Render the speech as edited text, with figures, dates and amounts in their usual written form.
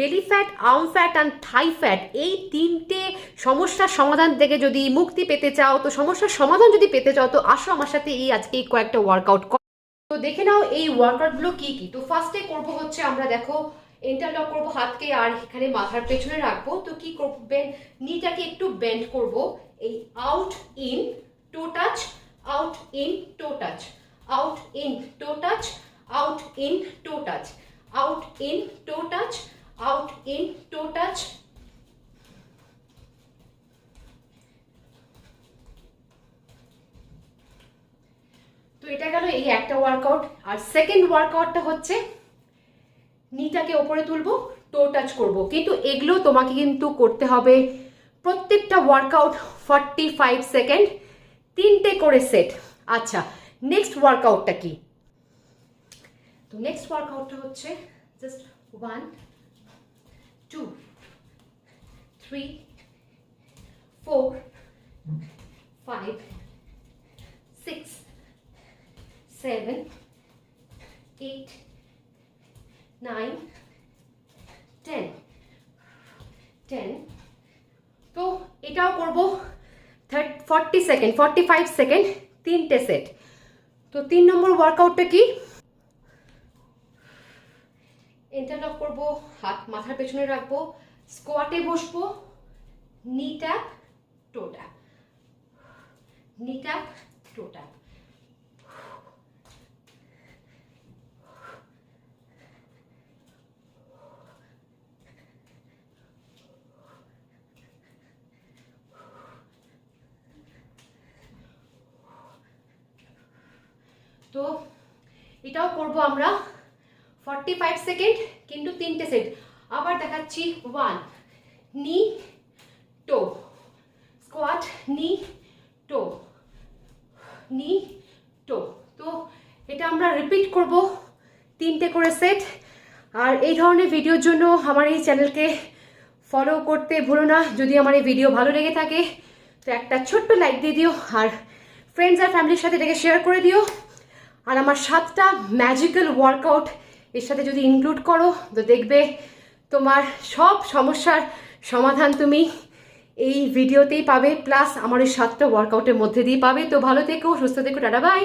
Belly fat, arm fat and Thai fat, এই তিনটে সমস্যার সমাধান থেকে যদি মুক্তি পেতে চাও, তো সমস্যার সমাধান যদি পেতে চাও, তো আসো আমার সাথে এই আজকে এই কয়েকটা ওয়ার্কআউট। তো দেখে নাও এই ওয়ার্কআউটগুলো কি কি। তো ফার্স্টে করবো হচ্ছে আমরা দেখো ইন্টারলক করবো হাতকে, আর এখানে মাথার পেছনে রাখবো। তো কি করবেন, নিটাকে একটু বেন্ড করব, এই out in to touch, out in to touch, out in to touch, out in to touch, out in to touch, out in to touch. তো এটা গেল এই একটা ওয়ার্কআউট। আর সেকেন্ড ওয়ার্কআউটটা হচ্ছে নিটাকে ওপরে তুলবো, টো টাচ করব, কিন্তু এগুলো তোমাকে কিন্তু করতে হবে প্রত্যেকটা ওয়ার্কআউট 45 সেকেন্ড, 3টে করে সেট। আচ্ছা, নেক্সট ওয়ার্কআউটটা কি? তো নেক্সট ওয়ার্কআউটটা হচ্ছে জাস্ট 1 2 3 4 5 6 7 8 9 10 10। তো এটাও করব 40 সেকেন্ড, 45 সেকেন্ড, 3টে সেট। তো 3 নম্বর ওয়ার্কআউটটা কি? ইন্টারলক করব, হাত মাথার পেছনে রাখবো, স্কোয়াটে বসবো, নি ট্যাপ টো ট্যাপ, নি ট্যাপ টো ট্যাপ। তো এটাও করব আমরা 45 সেকেন্ড, কিন্তু 3টে সেট। আবার দেখাচ্ছি, 1 নি টো, স্কোয়াট নি টো, নি টো। তো এটা আমরা রিপিট করব 3টে করে সেট। আর এই ধরনের ভিডিওর জন্য আমার এই চ্যানেলকে ফলো করতে ভুলো না। যদি আমার এই ভিডিও ভালো লেগে থাকে তো একটা ছোট্ট লাইক দিয়ে দিও, আর ফ্রেন্ডস আর ফ্যামিলির সাথে এটাকে শেয়ার করে দিও। আর আমার 7টা ম্যাজিক্যাল ওয়ার্কআউট এর সাথে যদি ইনক্লুড করো, তো দেখবে তোমার সব সমস্যার সমাধান তুমি এই ভিডিওতেই পাবে, প্লাস আমার এই 7টা ওয়ার্কআউটের মধ্যে দিয়ে পাবে। তো ভালো থেকো, সুস্থ থেকো, টাটা বাই।